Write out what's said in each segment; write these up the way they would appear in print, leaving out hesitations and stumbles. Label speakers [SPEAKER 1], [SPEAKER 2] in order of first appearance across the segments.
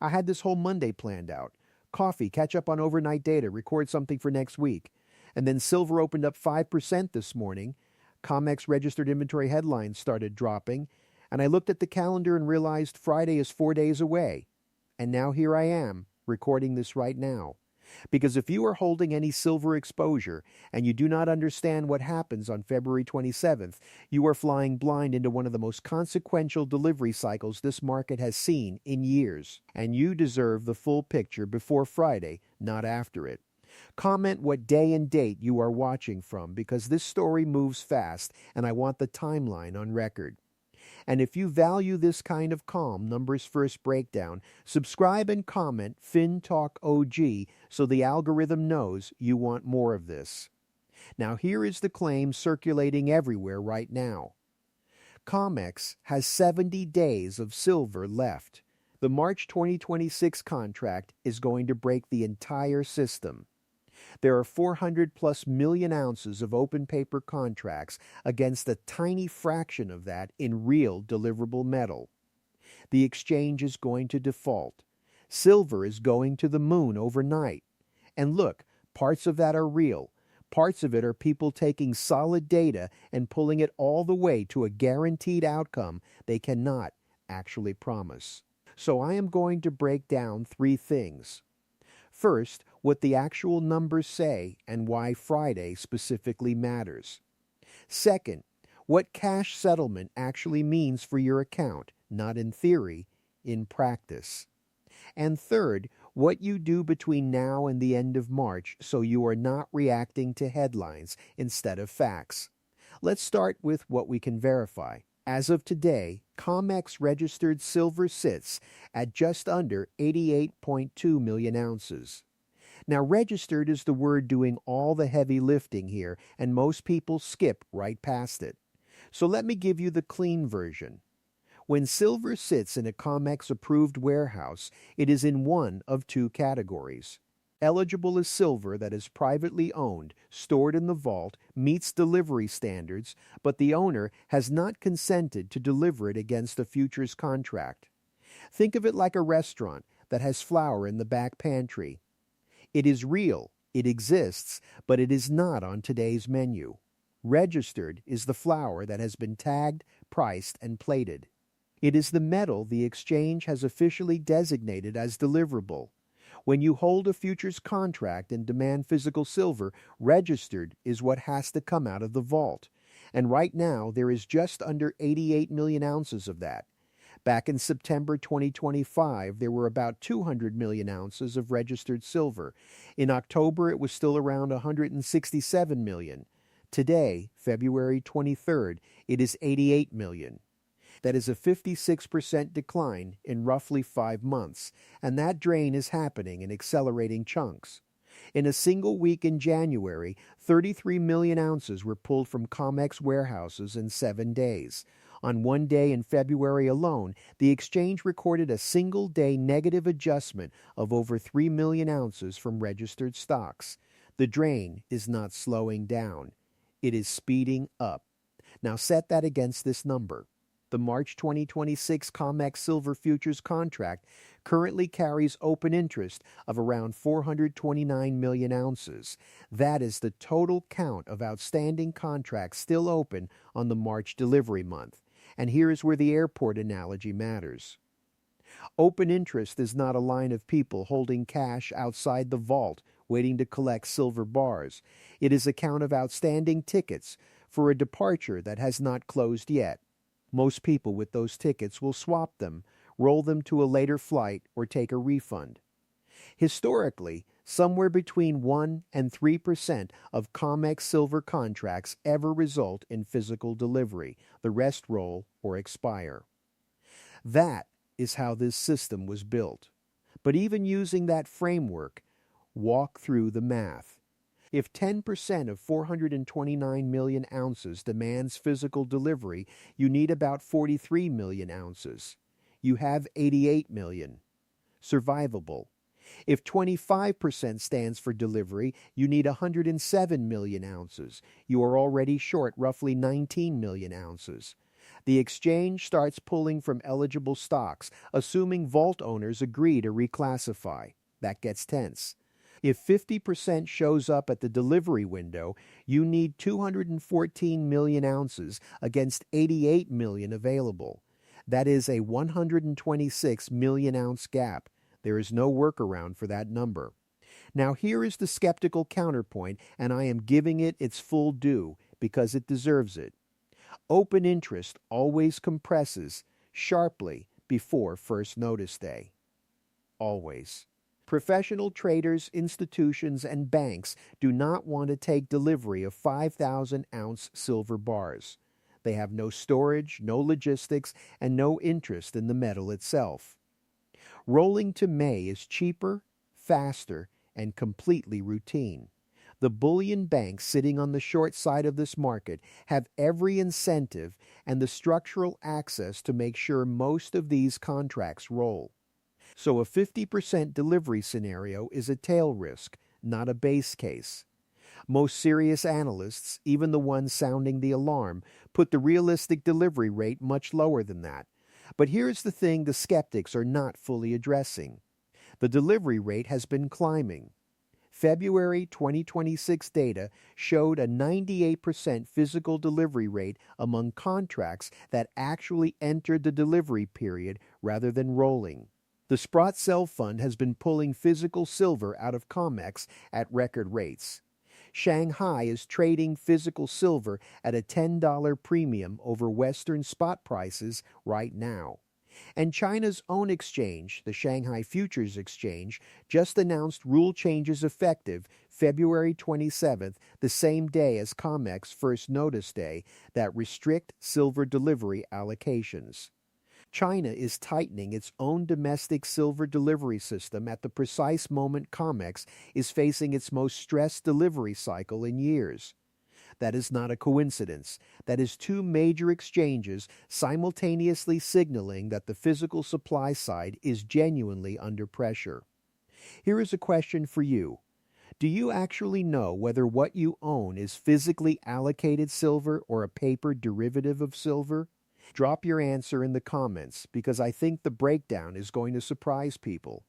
[SPEAKER 1] I had this whole Monday planned out. Coffee, catch up on overnight data, record something for next week. And then silver opened up 5% this morning. COMEX registered inventory headlines started dropping. And I looked at the calendar and realized Friday is 4 days away. And now here I am, recording this right now. Because if you are holding any silver exposure and you do not understand what happens on February 27th, you are flying blind into one of the most consequential delivery cycles this market has seen in years. And you deserve the full picture before Friday, not after it. Comment what day and date you are watching from, because this story moves fast and I want the timeline on record. And if you value this kind of calm, numbers first breakdown, subscribe and comment FinTalk OG so the algorithm knows you want more of this. Now here is the claim circulating everywhere right now. COMEX has 70 days of silver left. The March 2026 contract is going to break the entire system. There are 400 plus million ounces of open paper contracts against a tiny fraction of that in real deliverable metal. The exchange is going to default. Silver is going to the moon overnight. And look, parts of that are real. Parts of it are people taking solid data and pulling it all the way to a guaranteed outcome they cannot actually promise. So I am going to break down 3 things. First, what the actual numbers say and why Friday specifically matters. Second, what cash settlement actually means for your account, not in theory, in practice. And third, what you do between now and the end of March so you are not reacting to headlines instead of facts. Let's start with what we can verify. As of today, COMEX registered silver sits at just under 88.2 million ounces. Now, registered is the word doing all the heavy lifting here, and most people skip right past it. So let me give you the clean version. When silver sits in a COMEX-approved warehouse, it is in one of 2 categories. Eligible is silver that is privately owned, stored in the vault, meets delivery standards, but the owner has not consented to deliver it against a futures contract. Think of it like a restaurant that has flour in the back pantry. It is real, it exists, but it is not on today's menu. Registered is the flour that has been tagged, priced, and plated. It is the metal the exchange has officially designated as deliverable. When you hold a futures contract and demand physical silver, registered is what has to come out of the vault. And right now, there is just under 88 million ounces of that. Back in September 2025, there were about 200 million ounces of registered silver. In October, it was still around 167 million. Today, February 23rd, it is 88 million. That is a 56% decline in roughly 5 months, and that drain is happening in accelerating chunks. In a single week in January, 33 million ounces were pulled from COMEX warehouses in 7 days. On one day in February alone, the exchange recorded a single-day negative adjustment of over 3 million ounces from registered stocks. The drain is not slowing down. It is speeding up. Now set that against this number. The March 2026 COMEX Silver Futures contract currently carries open interest of around 429 million ounces. That is the total count of outstanding contracts still open on the March delivery month. And here is where the airport analogy matters. Open interest is not a line of people holding cash outside the vault waiting to collect silver bars. It is a count of outstanding tickets for a departure that has not closed yet. Most people with those tickets will swap them, roll them to a later flight, or take a refund. Historically, somewhere between 1 and 3% of COMEX silver contracts ever result in physical delivery. The rest roll or expire. That is how this system was built. But even using that framework, walk through the math. If 10% of 429 million ounces demands physical delivery, you need about 43 million ounces. You have 88 million. Survivable. If 25% stands for delivery, you need 107 million ounces. You are already short roughly 19 million ounces. The exchange starts pulling from eligible stocks, assuming vault owners agree to reclassify. That gets tense. If 50% shows up at the delivery window, you need 214 million ounces against 88 million available. That is a 126 million ounce gap. There is no workaround for that number. Now here is the skeptical counterpoint, and I am giving it its full due because it deserves it. Open interest always compresses sharply before first notice day. Always. Professional traders, institutions, and banks do not want to take delivery of 5,000-ounce silver bars. They have no storage, no logistics, and no interest in the metal itself. Rolling to May is cheaper, faster, and completely routine. The bullion banks sitting on the short side of this market have every incentive and the structural access to make sure most of these contracts roll. So a 50% delivery scenario is a tail risk, not a base case. Most serious analysts, even the ones sounding the alarm, put the realistic delivery rate much lower than that. But here's the thing the skeptics are not fully addressing. The delivery rate has been climbing. February 2026 data showed a 98% physical delivery rate among contracts that actually entered the delivery period rather than rolling. The Sprott Sell Fund has been pulling physical silver out of COMEX at record rates. Shanghai is trading physical silver at a $10 premium over Western spot prices right now. And China's own exchange, the Shanghai Futures Exchange, just announced rule changes effective February 27th, the same day as COMEX First Notice Day, that restrict silver delivery allocations. China is tightening its own domestic silver delivery system at the precise moment COMEX is facing its most stressed delivery cycle in years. That is not a coincidence. That is two major exchanges simultaneously signaling that the physical supply side is genuinely under pressure. Here is a question for you. Do you actually know whether what you own is physically allocated silver or a paper derivative of silver? Drop your answer in the comments because I think the breakdown is going to surprise people.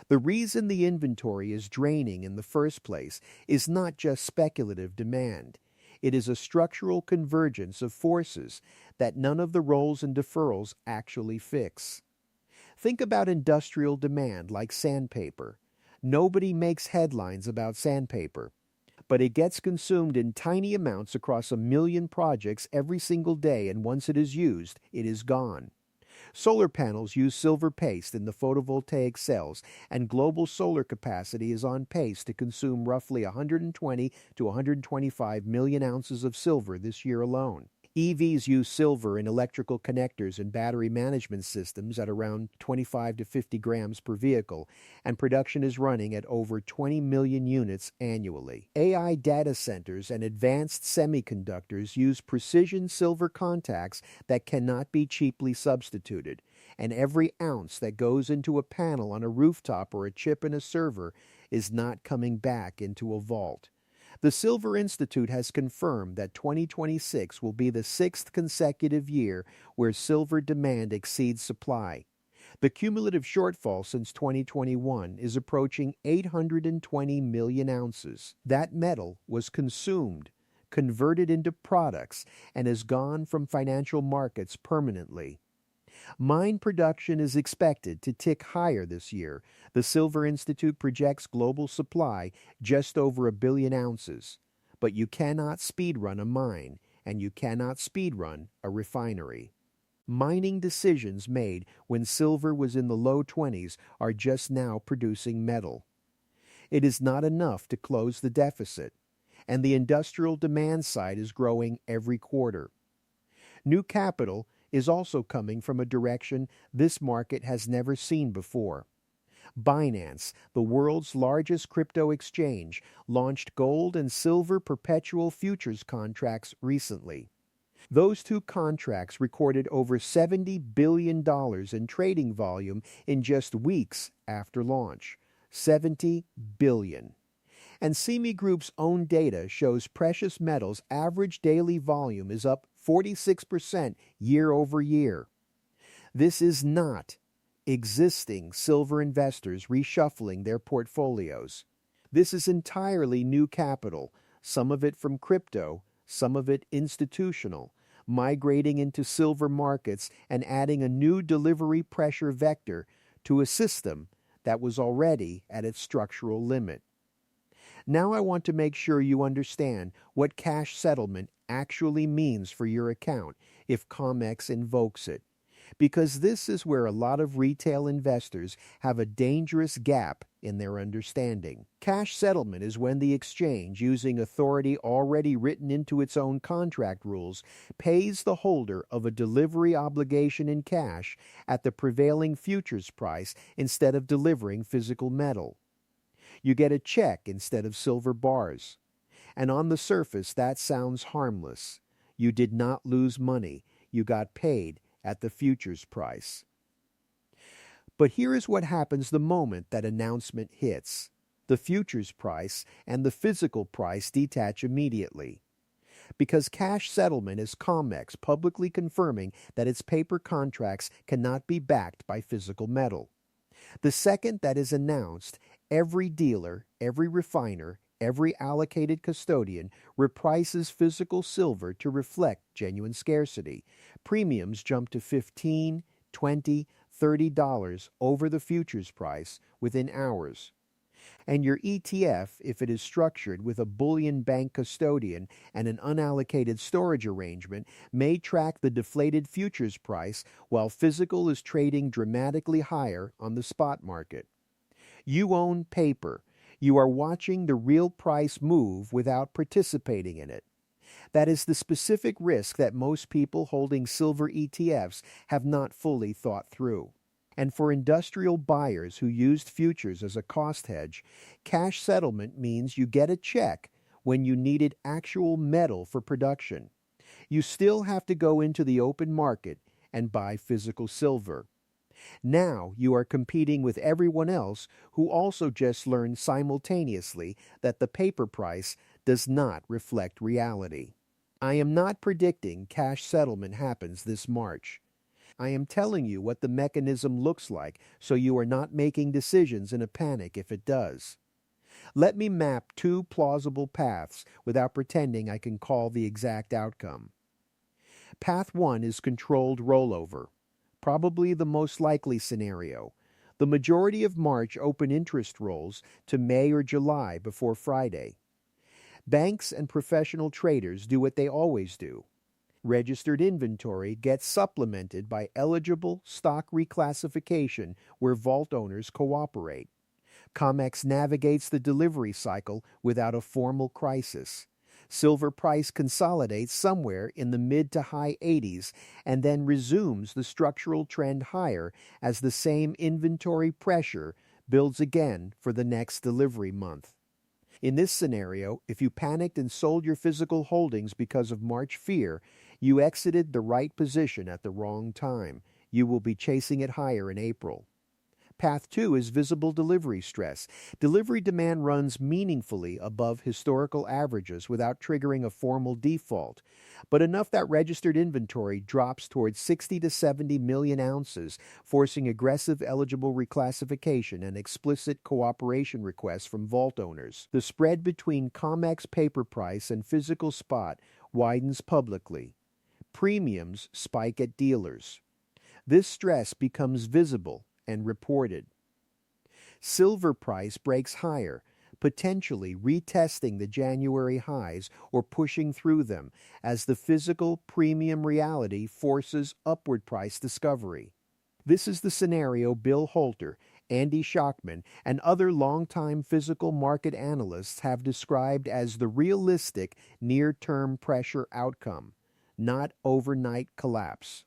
[SPEAKER 1] The reason the inventory is draining in the first place is not just speculative demand. It is a structural convergence of forces that none of the rolls and deferrals actually fix. Think about industrial demand like sandpaper. Nobody makes headlines about sandpaper, but it gets consumed in tiny amounts across 1 million projects every single day, and once it is used, it is gone. Solar panels use silver paste in the photovoltaic cells, and global solar capacity is on pace to consume roughly 120 to 125 million ounces of silver this year alone. EVs use silver in electrical connectors and battery management systems at around 25 to 50 grams per vehicle, and production is running at over 20 million units annually. AI data centers and advanced semiconductors use precision silver contacts that cannot be cheaply substituted, and every ounce that goes into a panel on a rooftop or a chip in a server is not coming back into a vault. The Silver Institute has confirmed that 2026 will be the 6th consecutive year where silver demand exceeds supply. The cumulative shortfall since 2021 is approaching 820 million ounces. That metal was consumed, converted into products, and has gone from financial markets permanently. Mine production is expected to tick higher this year. The Silver Institute projects global supply just over 1 billion ounces. But you cannot speedrun a mine, and you cannot speedrun a refinery. Mining decisions made when silver was in the low 20s are just now producing metal. It is not enough to close the deficit, and the industrial demand side is growing every quarter. New capital is also coming from a direction this market has never seen before. Binance, the world's largest crypto exchange, launched gold and silver perpetual futures contracts recently. Those two contracts recorded over $70 billion in trading volume in just weeks after launch. $70 billion. And CME Group's own data shows precious metals' average daily volume is up 46% year over year. This is not existing silver investors reshuffling their portfolios. This is entirely new capital, some of it from crypto, some of it institutional, migrating into silver markets and adding a new delivery pressure vector to a system that was already at its structural limit. Now I want to make sure you understand what cash settlement actually means for your account if COMEX invokes it, because this is where a lot of retail investors have a dangerous gap in their understanding. Cash settlement is when the exchange, using authority already written into its own contract rules, pays the holder of a delivery obligation in cash at the prevailing futures price instead of delivering physical metal. You get a check instead of silver bars. And on the surface, that sounds harmless. You did not lose money. You got paid at the futures price. But here is what happens the moment that announcement hits. The futures price and the physical price detach immediately. Because cash settlement is COMEX publicly confirming that its paper contracts cannot be backed by physical metal. The second that is announced, every dealer, every refiner, every allocated custodian reprices physical silver to reflect genuine scarcity. Premiums jump to $15, $20, $30 over the futures price within hours. And your ETF, if it is structured with a bullion bank custodian and an unallocated storage arrangement, may track the deflated futures price while physical is trading dramatically higher on the spot market. You own paper. You are watching the real price move without participating in it. That is the specific risk that most people holding silver ETFs have not fully thought through. And for industrial buyers who used futures as a cost hedge, cash settlement means you get a check when you needed actual metal for production. You still have to go into the open market and buy physical silver. Now you are competing with everyone else who also just learned simultaneously that the paper price does not reflect reality. I am not predicting cash settlement happens this March. I am telling you what the mechanism looks like so you are not making decisions in a panic if it does. Let me map two plausible paths without pretending I can call the exact outcome. Path 1 is controlled rollover, probably the most likely scenario. The majority of March open interest rolls to May or July before Friday. Banks and professional traders do what they always do. Registered inventory gets supplemented by eligible stock reclassification where vault owners cooperate. COMEX navigates the delivery cycle without a formal crisis. Silver price consolidates somewhere in the mid to high 80s and then resumes the structural trend higher as the same inventory pressure builds again for the next delivery month. In this scenario, if you panicked and sold your physical holdings because of March fear, you exited the right position at the wrong time. You will be chasing it higher in April. Path 2 is visible delivery stress. Delivery demand runs meaningfully above historical averages without triggering a formal default, but enough that registered inventory drops towards 60 to 70 million ounces, forcing aggressive eligible reclassification and explicit cooperation requests from vault owners. The spread between COMEX paper price and physical spot widens publicly. Premiums spike at dealers. This stress becomes visible and reported. Silver price breaks higher, potentially retesting the January highs or pushing through them as the physical premium reality forces upward price discovery. This is the scenario Bill Holter, Andy Schachman, and other longtime physical market analysts have described as the realistic near-term pressure outcome, not overnight collapse.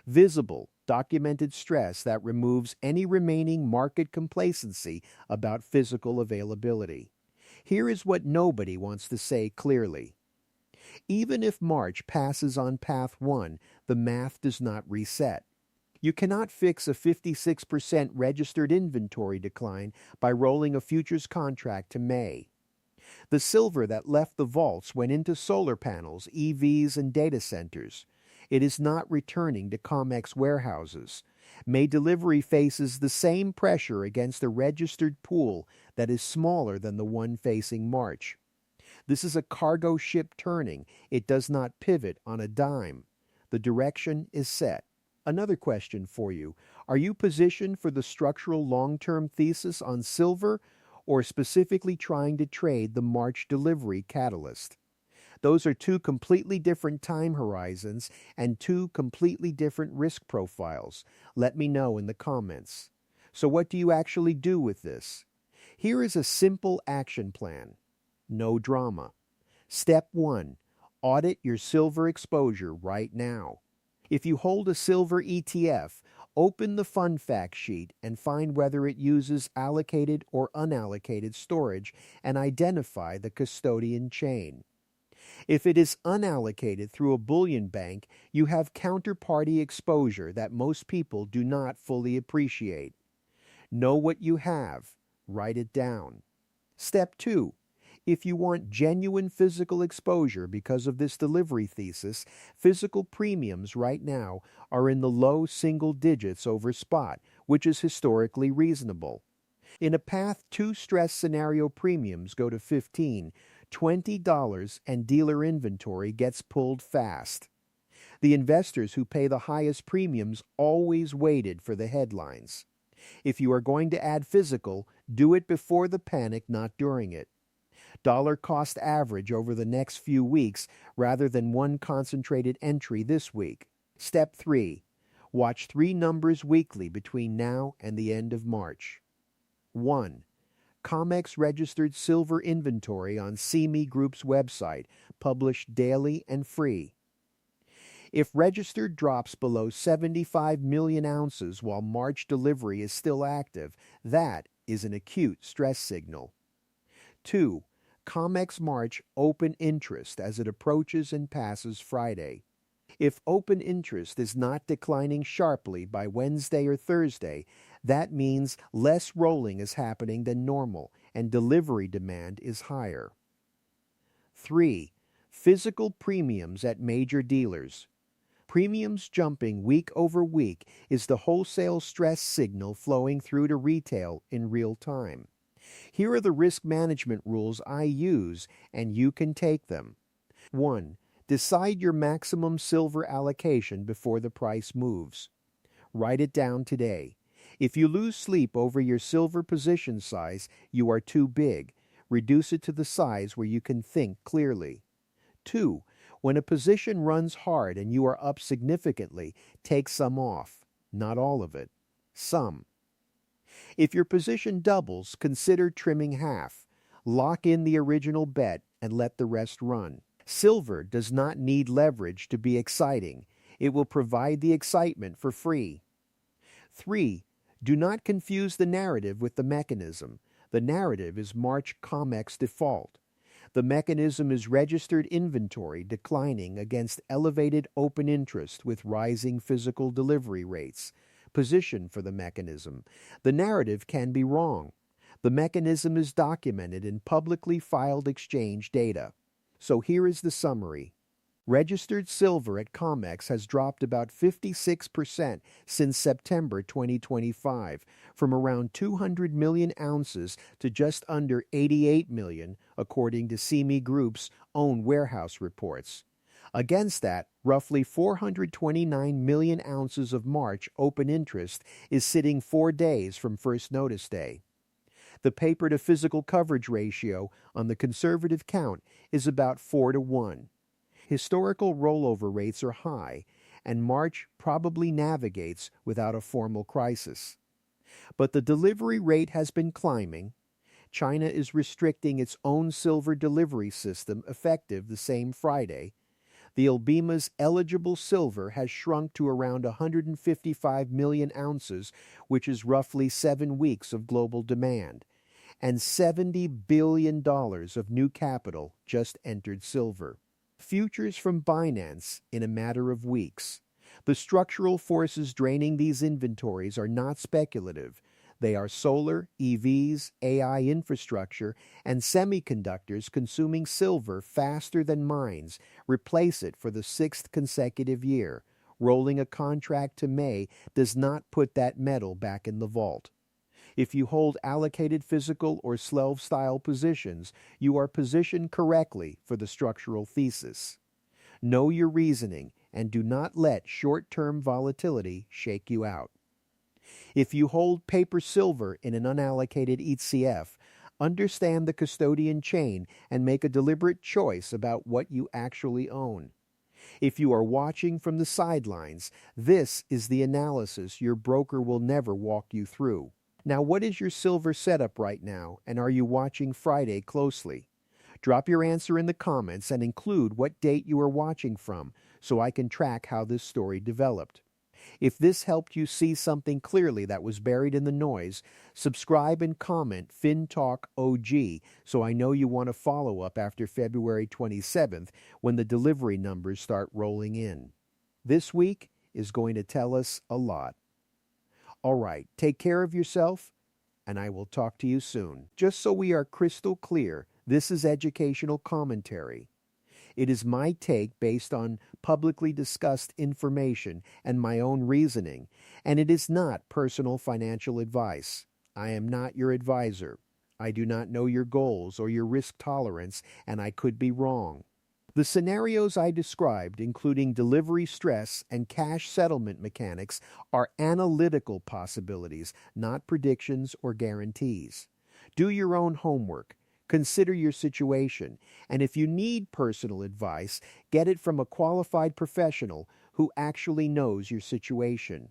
[SPEAKER 1] Visible, documented stress that removes any remaining market complacency about physical availability. Here is what nobody wants to say clearly. Even if March passes on path 1, the math does not reset. You cannot fix a 56% registered inventory decline by rolling a futures contract to May. The silver that left the vaults went into solar panels, EVs, and data centers. It is not returning to COMEX warehouses. May delivery faces the same pressure against a registered pool that is smaller than the one facing March. This is a cargo ship turning. It does not pivot on a dime. The direction is set. Another question for you. Are you positioned for the structural long-term thesis on silver or specifically trying to trade the March delivery catalyst? Those are two completely different time horizons and two completely different risk profiles. Let me know in the comments. So what do you actually do with this? Here is a simple action plan. No drama. Step 1. Audit your silver exposure right now. If you hold a silver ETF, open the fund fact sheet and find whether it uses allocated or unallocated storage and identify the custodian chain. If it is unallocated through a bullion bank, you have counterparty exposure that most people do not fully appreciate. Know what you have. Write it down. Step 2. If you want genuine physical exposure because of this delivery thesis, physical premiums right now are in the low single digits over spot, which is historically reasonable. In a Path 2 stress scenario, premiums go to $15, $20, and dealer inventory gets pulled fast. The investors who pay the highest premiums always waited for the headlines. If you are going to add physical, do it before the panic, not during it. Dollar cost average over the next few weeks rather than one concentrated entry this week. Step 3. Watch 3 numbers weekly between now and the end of March. 1. COMEX Registered Silver inventory on CME Group's website, published daily and free. If registered drops below 75 million ounces while March delivery is still active, that is an acute stress signal. 2. COMEX March open interest as it approaches and passes Friday. If open interest is not declining sharply by Wednesday or Thursday, that means less rolling is happening than normal and delivery demand is higher. 3. Physical premiums at major dealers. Premiums jumping week over week is the wholesale stress signal flowing through to retail in real time. Here are the risk management rules I use, and you can take them. 1. Decide your maximum silver allocation before the price moves. Write it down today. If you lose sleep over your silver position size, you are too big. Reduce it to the size where you can think clearly. 2. When a position runs hard and you are up significantly, take some off. Not all of it. Some. If your position doubles, consider trimming half. Lock in the original bet and let the rest run. Silver does not need leverage to be exciting. It will provide the excitement for free. 3. Do not confuse the narrative with the mechanism. The narrative is March COMEX default. The mechanism is registered inventory declining against elevated open interest with rising physical delivery rates. Position for the mechanism. The narrative can be wrong. The mechanism is documented in publicly filed exchange data. So here is the summary. Registered silver at COMEX has dropped about 56% since September 2025, from around 200 million ounces to just under 88 million, according to CME Group's own warehouse reports. Against that, roughly 429 million ounces of March open interest is sitting 4 days from first notice day. The paper-to-physical coverage ratio on the conservative count is about 4-to-1. Historical rollover rates are high, and March probably navigates without a formal crisis. But the delivery rate has been climbing. China is restricting its own silver delivery system effective the same Friday. The Albima's eligible silver has shrunk to around 155 million ounces, which is roughly 7 weeks of global demand. And $70 billion of new capital just entered silver. Futures from Binance in a matter of weeks. The structural forces draining these inventories are not speculative. They are solar, EVs, AI infrastructure, and semiconductors consuming silver faster than mines replace it for the sixth consecutive year. Rolling a contract to May does not put that metal back in the vault. If you hold allocated physical or SLEV-style positions, you are positioned correctly for the structural thesis. Know your reasoning and do not let short-term volatility shake you out. If you hold paper silver in an unallocated ETF, understand the custodian chain and make a deliberate choice about what you actually own. If you are watching from the sidelines, this is the analysis your broker will never walk you through. Now, what is your silver setup right now, and are you watching Friday closely? Drop your answer in the comments and include what date you are watching from so I can track how this story developed. If this helped you see something clearly that was buried in the noise, subscribe and comment FinTalk OG so I know you want to follow up after February 27th when the delivery numbers start rolling in. This week is going to tell us a lot. All right, take care of yourself, and I will talk to you soon. Just so we are crystal clear, this is educational commentary. It is my take based on publicly discussed information and my own reasoning, and it is not personal financial advice. I am not your advisor. I do not know your goals or your risk tolerance, and I could be wrong. The scenarios I described, including delivery stress and cash settlement mechanics, are analytical possibilities, not predictions or guarantees. Do your own homework. Consider your situation, and if you need personal advice, get it from a qualified professional who actually knows your situation.